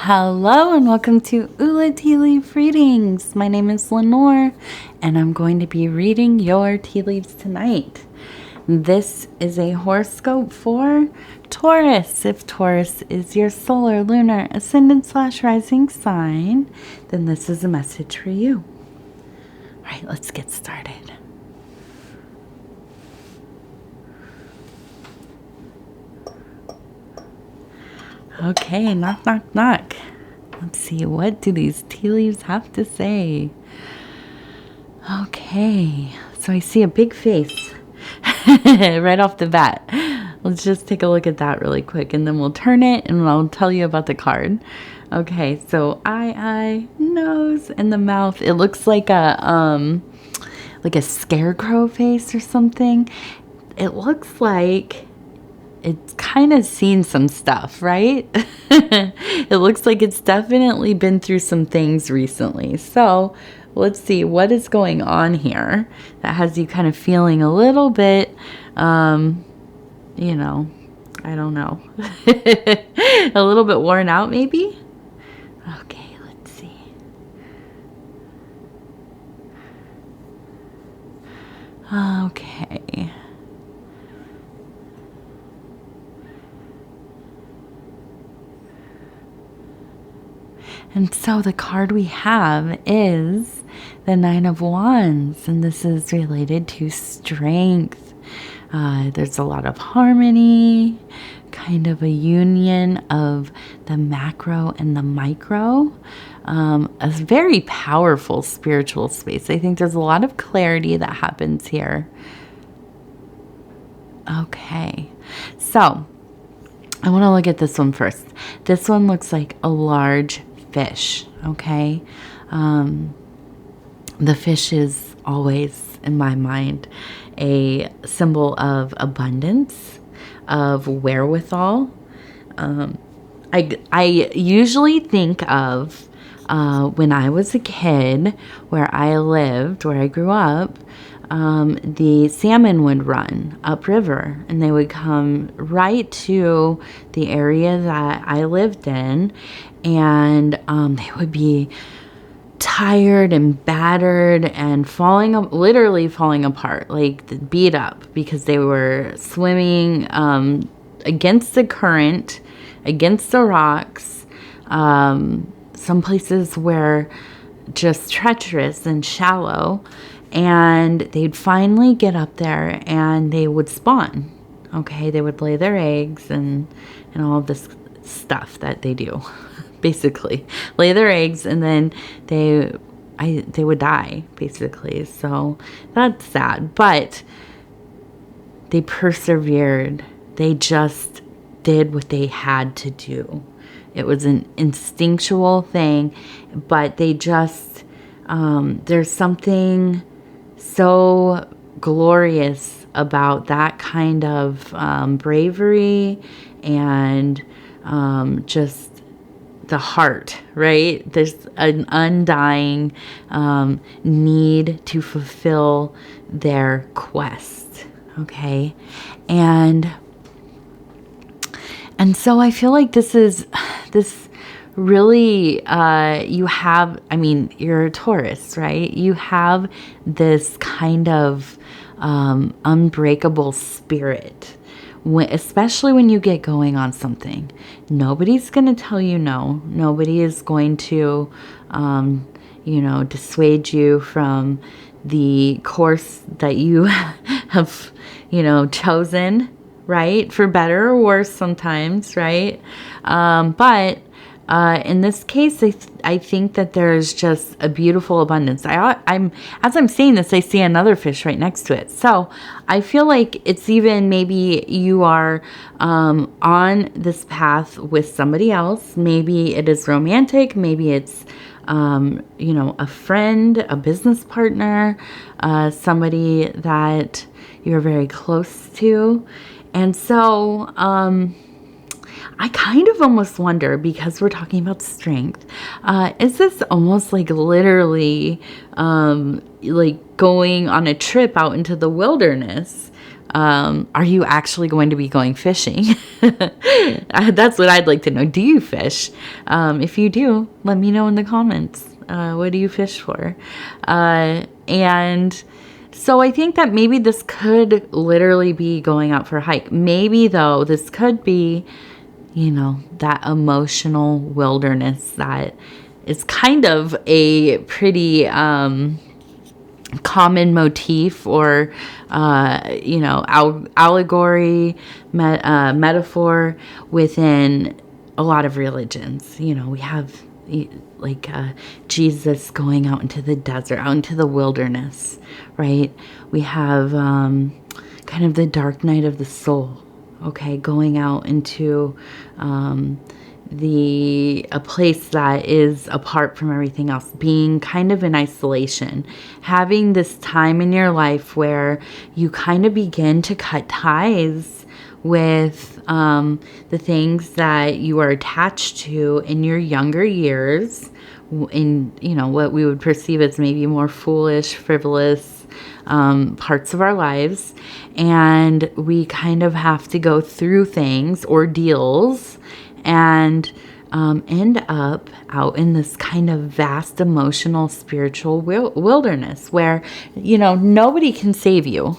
Hello and welcome to Ula Tea Leaf Readings. My name is Lenor and I'm going to be reading your tea leaves tonight. This is a horoscope for Taurus. If Taurus is your solar, lunar, ascendant/rising sign, then this is a message for you. All right, let's get started. Okay, knock, knock, knock. Let's see, what do these tea leaves have to say? Okay, so I see a big face right off the bat. Let's just take a look at that really quick, and then we'll turn it, and I'll tell you about the card. Okay, so eye, nose, and the mouth. It looks like a scarecrow face or something. It looks like it's kind of seen some stuff, right? It looks like it's definitely been through some things recently. So let's see what is going on here that has you kind of feeling a little bit, I don't know, a little bit worn out maybe. Okay, let's see. Okay. And so the card we have is the Nine of Wands, and this is related to strength. There's a lot of harmony, kind of a union of the macro and the micro. A very powerful spiritual space. I think there's a lot of clarity that happens here. Okay, so I want to look at this one first. This one looks like a large fish, okay? The fish is always, in my mind, a symbol of abundance, of wherewithal. I usually think of when I was a kid, where I lived, where I grew up, the salmon would run upriver and they would come right to the area that I lived in, and they would be tired and battered and literally falling apart, like beat up, because they were swimming against the current, against the rocks. Some places were just treacherous and shallow, and they'd finally get up there and they would spawn. Okay, they would lay their eggs and all of this stuff that they do. Basically lay their eggs, and then they would die, basically. So that's sad, but they persevered. They just did what they had to do. It was an instinctual thing, but they just there's something so glorious about that kind of bravery and just the heart, right? There's an undying need to fulfill their quest, okay? And so I feel like this really, you're a Taurus, right? You have this kind of unbreakable spirit. Especially when you get going on something. Nobody's going to tell you no. Nobody is going to, dissuade you from the course that you have, chosen, right? For better or worse sometimes, right? But in this case, I think that there's just a beautiful abundance. As I'm saying this, I see another fish right next to it. So I feel like it's even maybe you are on this path with somebody else. Maybe it is romantic. Maybe it's a friend, a business partner, somebody that you're very close to. And so I kind of almost wonder, because we're talking about strength, is this almost like literally like going on a trip out into the wilderness Are you actually going to be going fishing? That's what I'd like to know. Do you fish? If you do, let me know in the comments. What do you fish for? And so I think that maybe this could literally be going out for a hike. Maybe, though, this could be, that emotional wilderness that is kind of a pretty common motif or, allegory, metaphor within a lot of religions. We have like Jesus going out into the desert, out into the wilderness, right? We have kind of the dark night of the soul, okay, going out into a place that is apart from everything else, being kind of in isolation, having this time in your life where you kind of begin to cut ties with the things that you are attached to in your younger years, in what we would perceive as maybe more foolish, frivolous parts of our lives, and we kind of have to go through things, ordeals, and end up out in this kind of vast emotional, spiritual wilderness where, nobody can save you.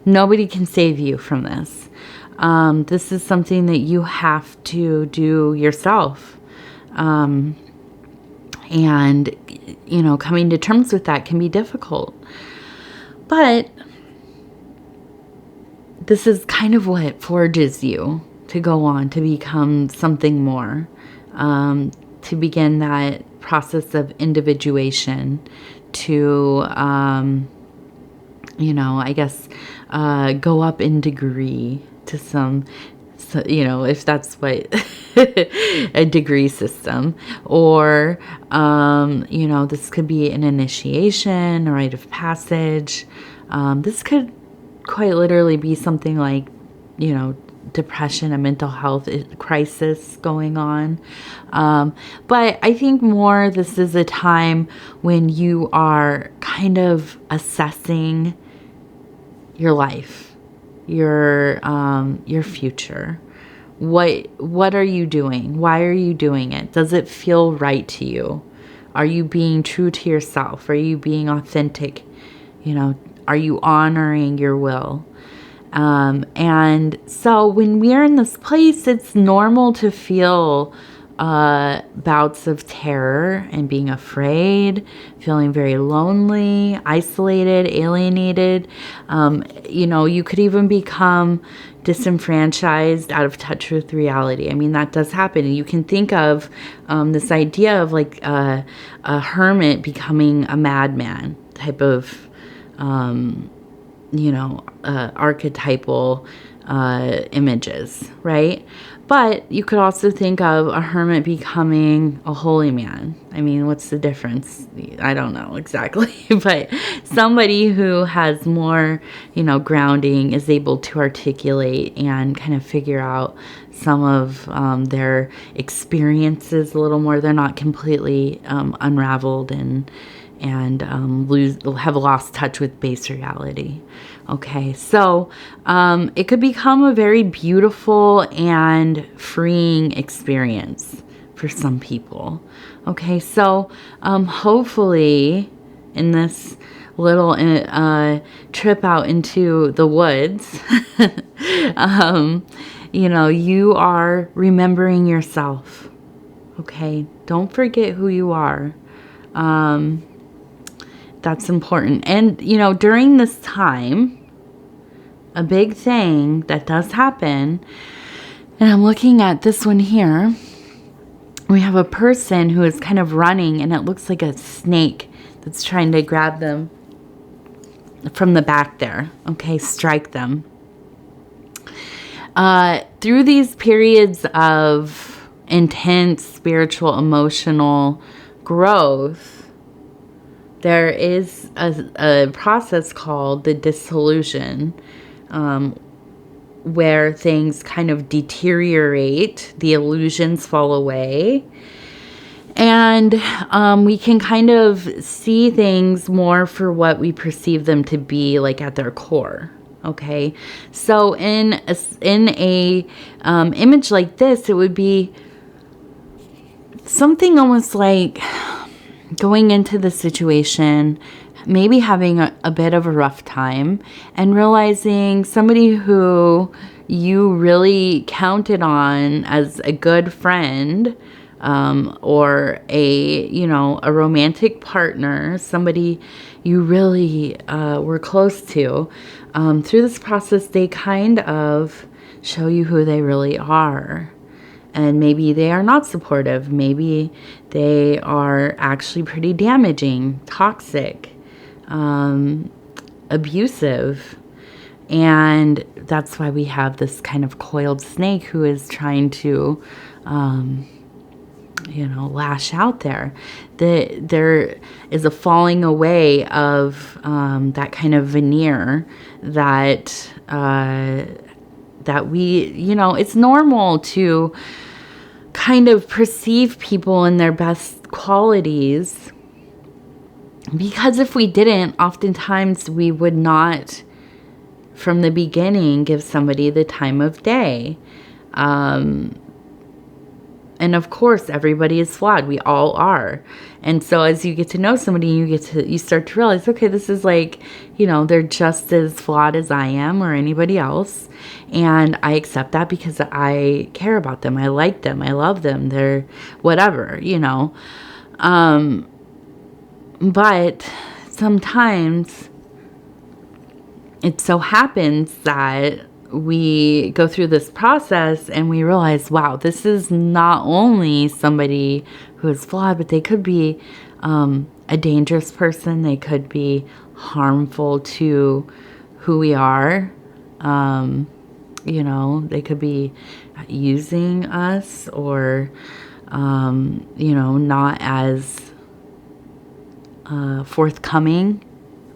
Nobody can save you from this. This is something that you have to do yourself. And, coming to terms with that can be difficult. But this is kind of what forges you to go on, to become something more, to begin that process of individuation, to, go up in degree to some, if that's what a degree system, or, this could be an initiation, a rite of passage. This could quite literally be something like, depression, a mental health crisis going on. But I think more this is a time when you are kind of assessing your life, your future. What are you doing? Why are you doing it? Does it feel right to you? Are you being true to yourself? Are you being authentic? Are you honoring your will? And so when we're in this place, it's normal to feel bouts of terror and being afraid, feeling very lonely, isolated, alienated. You could even become disenfranchised, out of touch with reality. I mean, that does happen. And you can think of this idea of like a hermit becoming a madman type of archetypal images, right? But you could also think of a hermit becoming a holy man. I mean, what's the difference? I don't know exactly, but somebody who has more, grounding is able to articulate and kind of figure out some of their experiences a little more. They're not completely unraveled and have lost touch with base reality. Okay, so it could become a very beautiful and freeing experience for some people. Okay, so hopefully in this little trip out into the woods, you are remembering yourself. Okay, don't forget who you are. That's important. And, during this time, a big thing that does happen, and I'm looking at this one here, we have a person who is kind of running, and it looks like a snake that's trying to grab them from the back there. Okay, strike them. Through these periods of intense spiritual, emotional growth, there is a process called the dissolution, where things kind of deteriorate, the illusions fall away, and we can kind of see things more for what we perceive them to be, like at their core. Okay, so in a image like this, it would be something almost like going into the situation, maybe having a bit of a rough time, and realizing somebody who you really counted on as a good friend, or a romantic partner, somebody you really were close to. Through this process, they kind of show you who they really are. And maybe they are not supportive. Maybe they are actually pretty damaging, toxic, abusive. And that's why we have this kind of coiled snake who is trying to, lash out there. There is a falling away of that kind of veneer that it's normal to kind of perceive people in their best qualities, because if we didn't, oftentimes we would not from the beginning give somebody the time of day. And of course, everybody is flawed. We all are. And so as you get to know somebody, you start to realize, okay, this is like, they're just as flawed as I am or anybody else. And I accept that because I care about them. I like them. I love them. They're whatever, But sometimes it so happens that we go through this process and we realize, wow, this is not only somebody who is flawed, but they could be a dangerous person. They could be harmful to who we are. They could be using us or, not as forthcoming,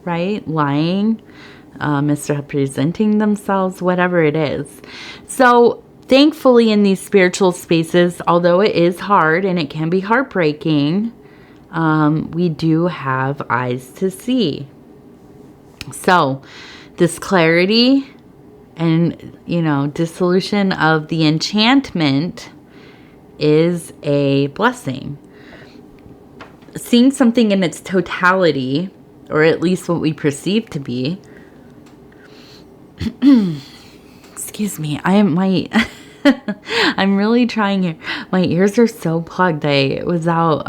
right? Lying. Misrepresenting themselves, whatever it is. So thankfully in these spiritual spaces, although it is hard and it can be heartbreaking, we do have eyes to see. So this clarity and, dissolution of the enchantment is a blessing. Seeing something in its totality, or at least what we perceive to be, excuse me, I'm really trying here. My ears are so plugged. I was out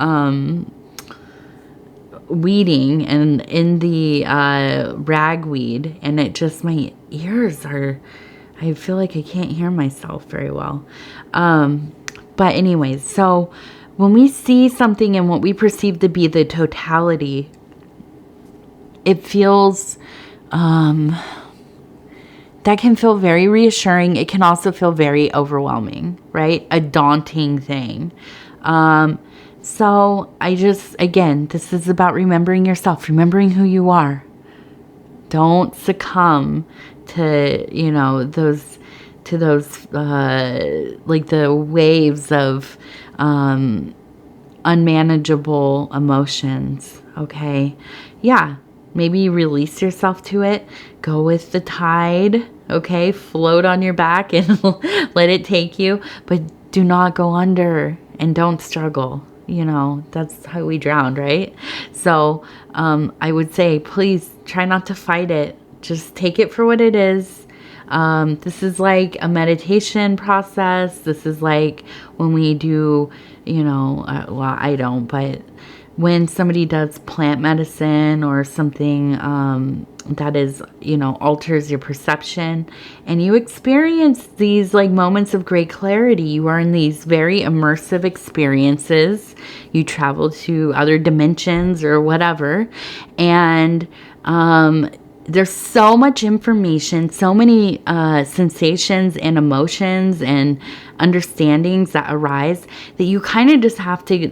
weeding and in the ragweed, and my ears are, I feel like I can't hear myself very well. But anyways, so when we see something in what we perceive to be the totality, it feels that can feel very reassuring. It can also feel very overwhelming, right? A daunting thing. So again, this is about remembering yourself, remembering who you are. Don't succumb to, those like the waves of unmanageable emotions. Okay. Yeah. Maybe release yourself to it. Go with the tide, okay? Float on your back and let it take you. But do not go under and don't struggle. That's how we drown, right? So I would say, please try not to fight it. Just take it for what it is. This is like a meditation process. This is like when we do, well, I don't, but when somebody does plant medicine or something that is, alters your perception, and you experience these like moments of great clarity. You are in these very immersive experiences. You travel to other dimensions or whatever. And there's so much information, so many sensations and emotions and understandings that arise that you kind of just have to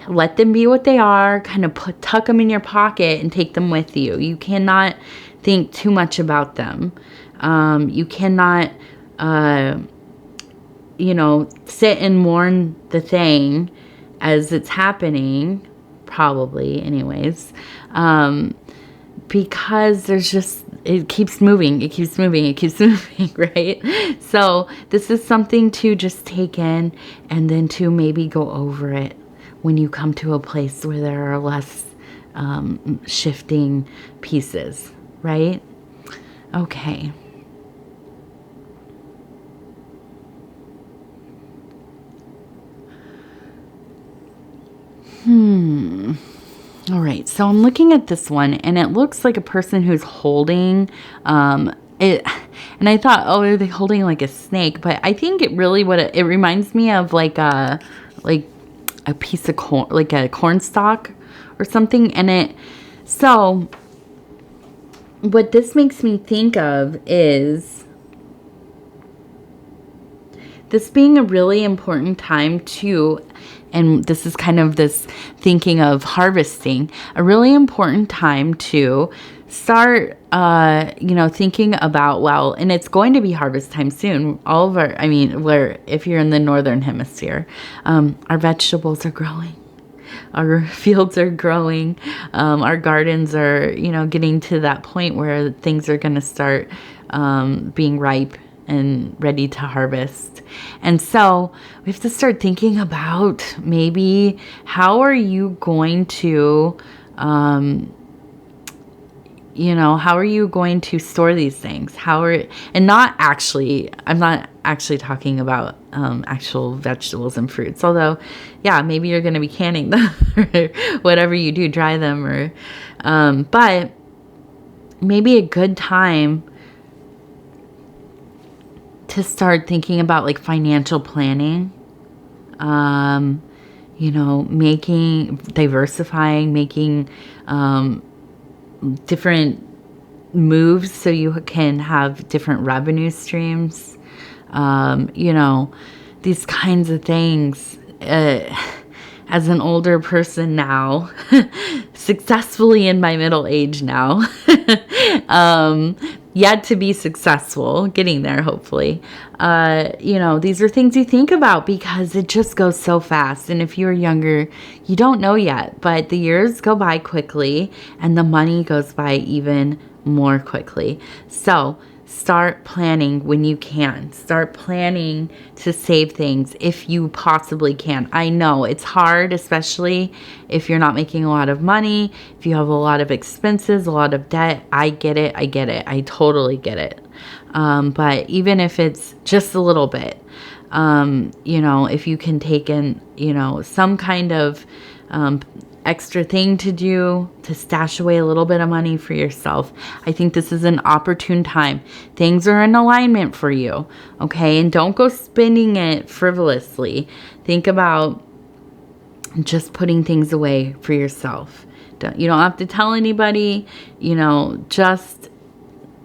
let them be what they are, kind of tuck them in your pocket and take them with you. You cannot think too much about them. You cannot, sit and mourn the thing as it's happening, probably anyways. because there's just, it keeps moving, it keeps moving, it keeps moving, right? So this is something to just take in, and then to maybe go over it when you come to a place where there are less shifting pieces, right? Okay. All right, so I'm looking at this one, and it looks like a person who's holding it, and I thought, oh, are they holding like a snake? But I think it really, what it reminds me of, like a piece of corn, like a corn stalk or something. And so what this makes me think of is this being a really important time to, and this is kind of this thinking of harvesting, a really important time to start, thinking about, well, and it's going to be harvest time soon. All of our, if you're in the northern hemisphere, our vegetables are growing. Our fields are growing. Our gardens are, getting to that point where things are going to start being ripe and ready to harvest. And so we have to start thinking about maybe how are you going to, how are you going to store these things? I'm not actually talking about actual vegetables and fruits. Although, yeah, maybe you're going to be canning them or whatever you do, dry them, or, but maybe a good time to start thinking about like financial planning, diversifying, making different moves so you can have different revenue streams, these kinds of things. As an older person now, successfully in my middle age now, yet to be successful, getting there, hopefully. These are things you think about because it just goes so fast. And if you're younger, you don't know yet, but the years go by quickly and the money goes by even more quickly. So start planning when you can. Start planning to save things if you possibly can. I know it's hard, especially if you're not making a lot of money, if you have a lot of expenses, a lot of debt. I get it. I totally get it. But even if it's just a little bit, if you can take in, some kind of extra thing to do to stash away a little bit of money for yourself, I think this is an opportune time. Things are in alignment for you, okay? And don't go spending it frivolously. Think about just putting things away for yourself. You don't have to tell anybody, just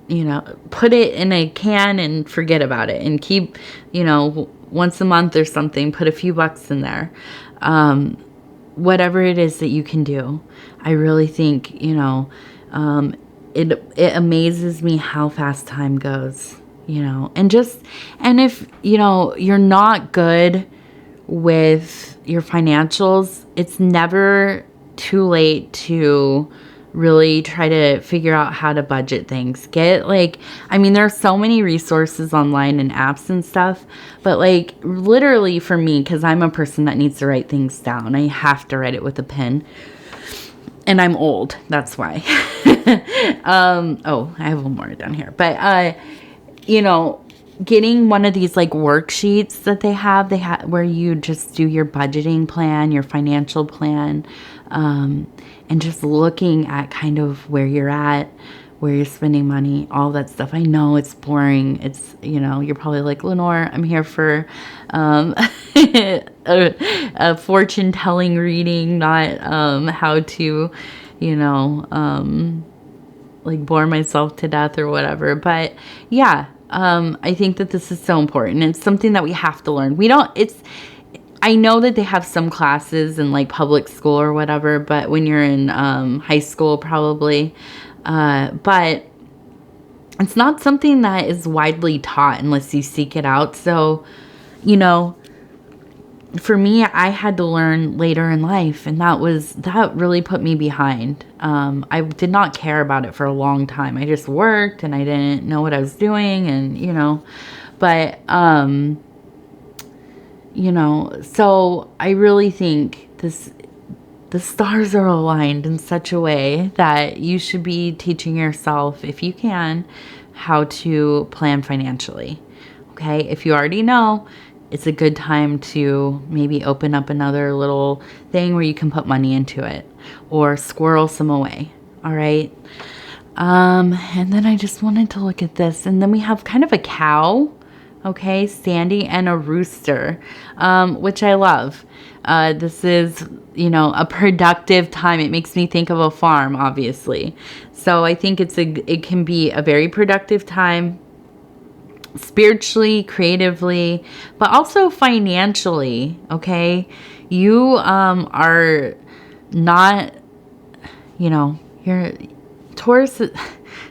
put it in a can and forget about it, and keep, once a month or something, put a few bucks in there. Whatever it is that you can do. I really think, it amazes me how fast time goes, and if, you're not good with your financials, it's never too late to really try to figure out how to budget things. There are so many resources online and apps and stuff, but literally for me, because I'm a person that needs to write things down, I have to write it with a pen, and I'm old, that's why. I have one more down here, but getting one of these worksheets that they have where you just do your budgeting plan, your financial plan, and just looking at kind of where you're at, where you're spending money, all that stuff. I know it's boring. It's, you're probably like, Lenor, I'm here for a fortune telling reading, not how to, bore myself to death or whatever. But yeah, I think that this is so important. It's something that we have to learn. I know that they have some classes in public school or whatever, but when you're in high school, probably, but it's not something that is widely taught unless you seek it out. So, for me, I had to learn later in life, and that really put me behind. I did not care about it for a long time. I just worked, and I didn't know what I was doing, and but so I really think the stars are aligned in such a way that you should be teaching yourself, if you can, how to plan financially. Okay, if you already know, it's a good time to maybe open up another little thing where you can put money into it or squirrel some away. All right. And then I just wanted to look at this. And then we have kind of a cow, okay, Sandy, and a rooster, which I love. This is, a productive time. It makes me think of a farm, obviously. So I think it can be a very productive time, spiritually, creatively, but also financially. Okay, you are not, you're Taurus.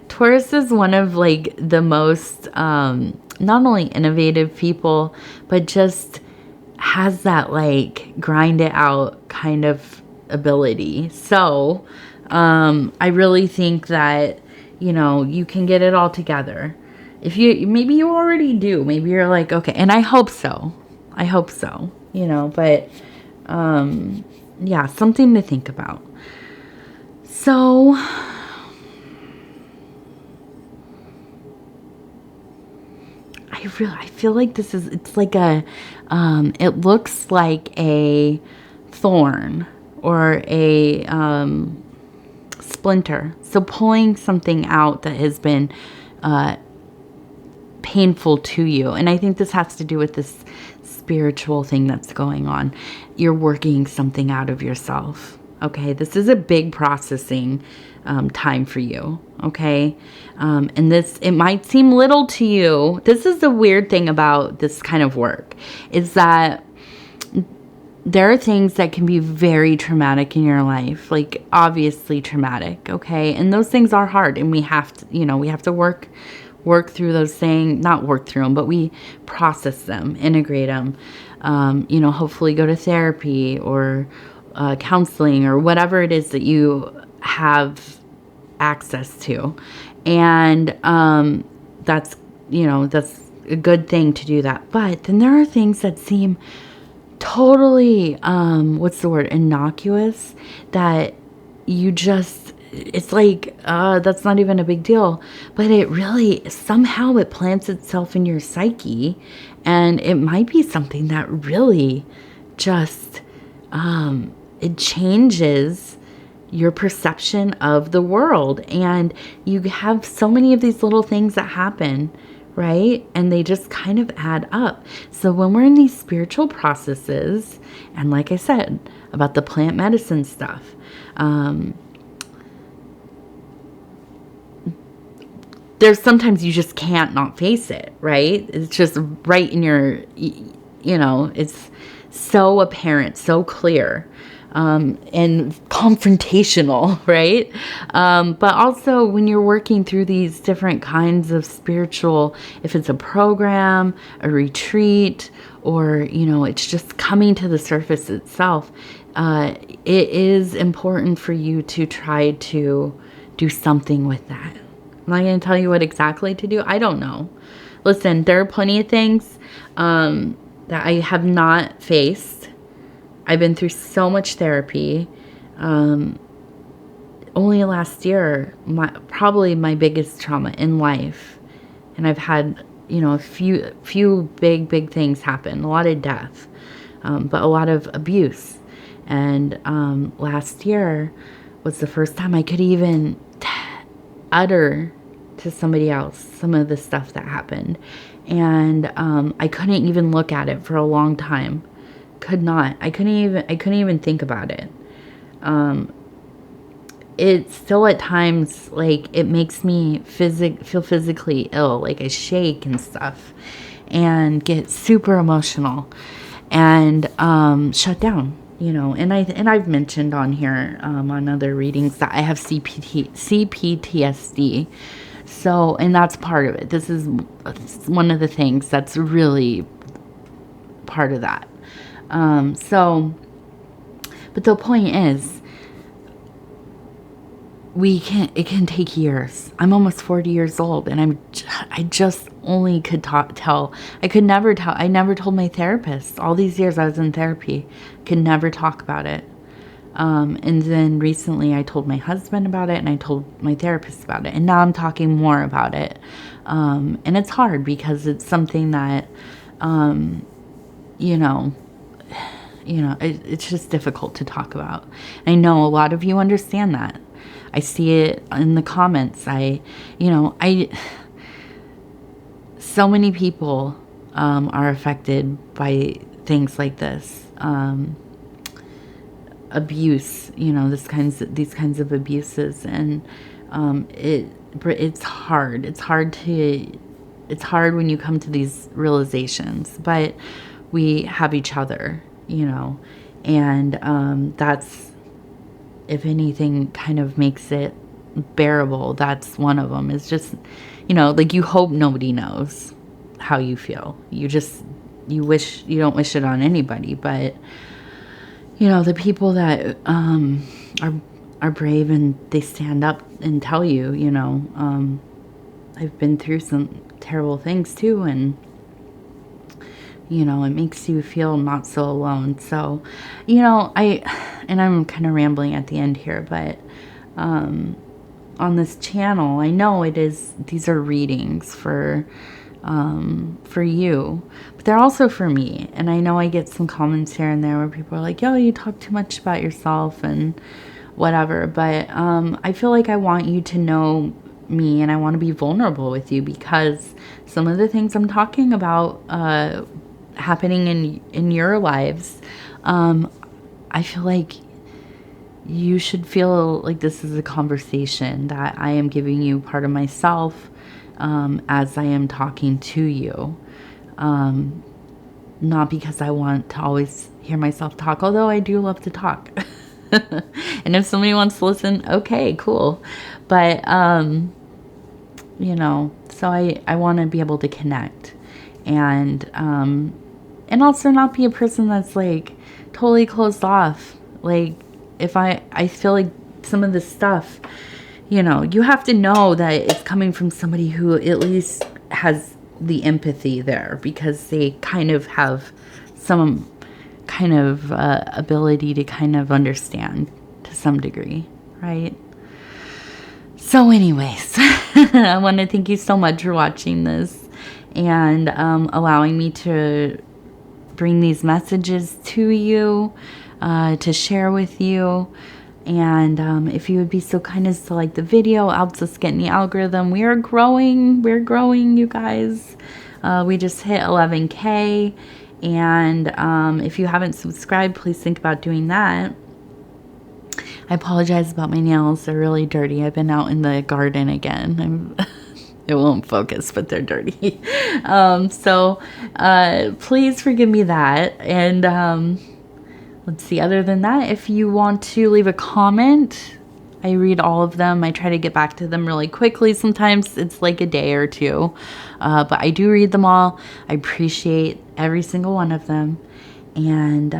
Taurus is one of like the most not only innovative people, but just has that like grind it out kind of ability. So I really think that you can get it all together. If maybe you already do, maybe you're like, okay, and I hope so, but yeah, something to think about. So I feel like it's like it looks like a thorn or a splinter. So pulling something out that has been painful to you. And I think this has to do with this spiritual thing that's going on. You're working something out of yourself. Okay, this is a big processing time for you. Okay, and it might seem little to you. This is the weird thing about this kind of work, is that there are things that can be very traumatic in your life, like obviously traumatic. Okay, and those things are hard, and we have to work through those things, not work through them, but we process them, integrate them, hopefully go to therapy or counseling or whatever it is that you have access to. And that's a good thing to do that. But then there are things that seem totally, innocuous, that you just, it's like, that's not even a big deal, but it really, somehow it plants itself in your psyche, and it might be something that really just, it changes your perception of the world. And you have so many of these little things that happen, right? And they just kind of add up. So when we're in these spiritual processes, and like I said about the plant medicine stuff, there's sometimes you just can't not face it, right? It's just right in your, it's so apparent, so clear, and confrontational, right? But also when you're working through these different kinds of spiritual, if it's a program, a retreat, or, it's just coming to the surface itself, it is important for you to try to do something with that. I'm not going to tell you what exactly to do. I don't know. Listen, there are plenty of things that I have not faced. I've been through so much therapy. Only last year, probably my biggest trauma in life. And I've had, a few big things happen. A lot of death, but a lot of abuse. And last year was the first time I could even utter to somebody else some of the stuff that happened. And I couldn't even look at it for a long time. I couldn't even think about it. It's still at times, like, it makes me feel physically ill, like I shake and stuff and get super emotional and shut down, and I've mentioned on here on other readings that I have CPTSD. So, and that's part of it. This is one of the things that's really part of that. But the point is, it can take years. I'm almost 40 years old, and I just only could tell. I never told my therapist. All these years I was in therapy, could never talk about it. And then recently I told my husband about it, and I told my therapist about it. And now I'm talking more about it. And it's hard because it's something that, it's just difficult to talk about. I know a lot of you understand that. I see it in the comments. So many people are affected by things like this. Abuse, these kinds of abuses, and it's hard. It's hard when you come to these realizations, but we have each other, and that's, if anything kind of makes it bearable, that's one of them. Is just, you hope nobody knows how you feel. You don't wish it on anybody, but the people that are brave and they stand up and tell you, I've been through some terrible things too, and it makes you feel not so alone. So, I'm kind of rambling at the end here, but on this channel, I know these are readings for you, but they're also for me. And I know I get some comments here and there where people are like, yo, you talk too much about yourself and whatever. But I feel like I want you to know me, and I want to be vulnerable with you, because some of the things I'm talking about happening in your lives, I feel like you should feel like this is a conversation that I am giving you part of myself, as I am talking to you, not because I want to always hear myself talk, although I do love to talk. And if somebody wants to listen, okay, cool. But, so I want to be able to connect, and also not be a person that's like totally closed off. Like, if I feel like some of this stuff, you have to know that it's coming from somebody who at least has the empathy there, because they kind of have some kind of ability to kind of understand to some degree, right? So anyways, I want to thank you so much for watching this and allowing me to bring these messages to you, to share with you. And if you would be so kind as to like the video, helps us get in the algorithm. We're growing, you guys. We just hit 11K. And if you haven't subscribed, please think about doing that. I apologize about my nails. They're really dirty. I've been out in the garden again. It won't focus, but they're dirty. So please forgive me that. And let's see, other than that, if you want to leave a comment, I read all of them. I try to get back to them really quickly. Sometimes it's like a day or two, but I do read them all. I appreciate every single one of them. And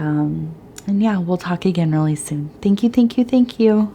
yeah, we'll talk again really soon. Thank you, thank you, thank you.